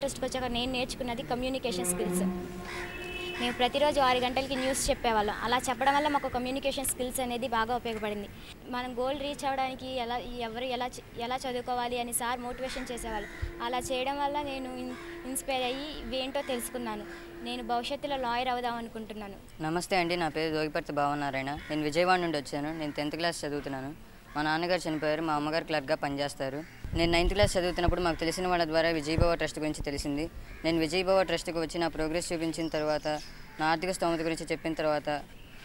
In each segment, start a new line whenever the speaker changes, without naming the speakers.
ట్రస్ట్‌కి వచ్చాక నేను నేర్చుకున్నది కమ్యూనికేషన్ స్కిల్స్. మేము ప్రతిరోజు 6 గంటలకి న్యూస్ చెప్పేవాళ్ళం. అలా చెప్పడం వల్ల మాకు కమ్యూనికేషన్ స్కిల్స్ అనేది బాగా ఉపయోగపడింది. మనం గోల్ రీచ్ అవ్వడానికి ఎలా చదువుకోవాలి అని సార్ మోటివేషన్ చేసేవాళ్ళు. అలా చేయడం వల్ల నేను ఇన్స్పైర్ అయ్యి ఇవేంటో తెలుసుకున్నాను. నేను భవిష్యత్తులో లాయర్ అవుదాం అనుకుంటున్నాను.
నమస్తే అండి, నా పేరు దోగిపర్తి భావనారాయణ. నేను విజయవాడ నుండి వచ్చాను. నేను 10th క్లాస్ చదువుతున్నాను. మా నాన్నగారు చనిపోయారు, మా అమ్మగారు క్లర్క్గా పనిచేస్తారు. నేను 9th క్లాస్ చదువుతున్నప్పుడు మాకు తెలిసిన వాళ్ళ ద్వారా విజయభవ ట్రస్ట్ గురించి తెలిసింది. నేను విజయభవ ట్రస్ట్కి వచ్చి నా ప్రోగ్రెస్ చూపించిన తర్వాత, నా ఆర్థిక స్తోమత గురించి చెప్పిన తర్వాత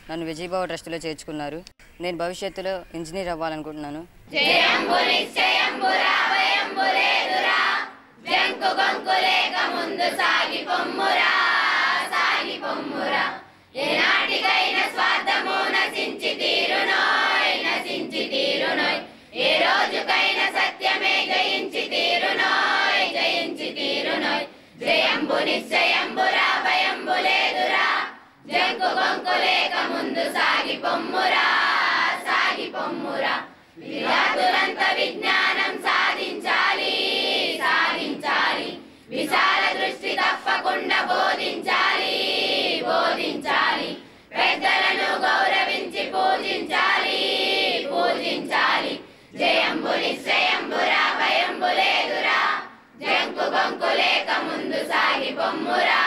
నన్ను విజయభవ ట్రస్ట్లో చేర్చుకున్నారు. నేను భవిష్యత్తులో ఇంజనీర్ అవ్వాలనుకుంటున్నాను.
విజ్ఞానం సాధించాలి సాధించాలి, విశాల దృష్టి తప్పకుండా బోధించాలి బోధించాలి, పెద్దలను గౌరవించి పూజించాలి పూజించాలి. జయంబు నిశ్చయంబురా, భయంబు లేదురా, జంకు గొంకు లేక ముందు సాగి పొమ్మురా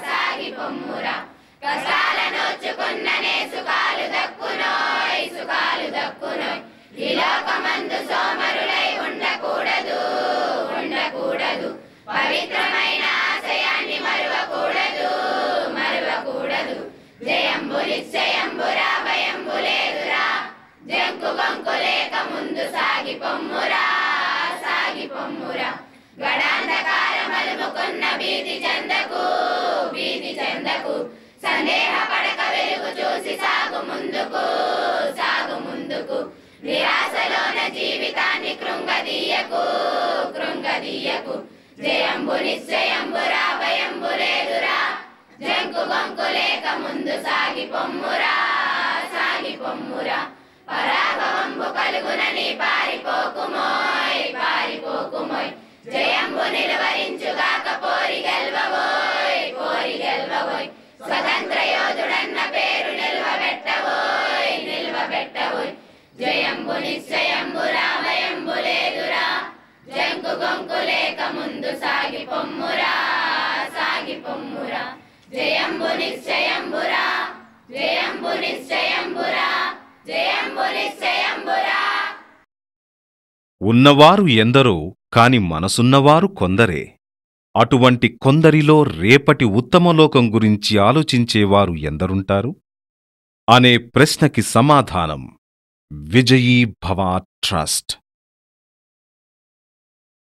సాగి పొమ్మురా. కష్టాల నోచుకున్ననే సుఖాలు దక్కునోయ్ సుఖాలు దక్కునోయ్. ఈ లోకమందు సోమరులై ఉండకూడదు ఉండకూడదు, పవిత్రమైన ఆశయాన్ని మరువకూడదు మరువకూడదు. జయంబు నిశ్చయంబురా, భయంబు లేదురా, జంకు గొంకు లేక ముందు సాగి పొమ్మురా సాగి పొమ్మురా. గడాంధకారం అలుముకున్న భీతి చెందకు భీతి చెందకు, సందేహ పడక వెలుగు చూసి సాగు ముందుకు సాగు ముందుకు. నిరాశలోన జీవితాన్ని కృంగదీయకు కృంగదీయకు. జయంబు నిశ్చయంబురా, భయంబు లేదురా, జంకు గొంకు లేక ముందు సాగి పొమ్మురా సాగి పొమ్మురా. పరాభవంబు కలుగునని పారిపోకుమోయ్ పారిపోకుమోయ్. జయంబు నిలువరించుగాక పోరి గెల్వవోయ్ పోరి గెల్వవోయ్. స్వతంత్ర యోధుడన్న పేరు నిల్వబెట్టవోయ్ నిల్వబెట్టవోయ్. జయంబు నిశ్చయంబురా, భయంబు లేదురా, జంకు గొంకు లేక ముందు సాగి పొమ్మురా సాగి పొమ్మురా. జయంబు నిశ్చయంబురా, జయంబు నిశ్చయంబురా, జయంబు నిశ్చయంబురా.
ఉన్నవారు ఎందరో కాని మనసున్నవారు కొందరే. అటువంటి కొందరిలో రేపటి ఉత్తమలోకం గురించి ఆలోచించేవారు ఎందరుంటారు అనే ప్రశ్నకి సమాధానం విజయీ భవ ట్రస్ట్.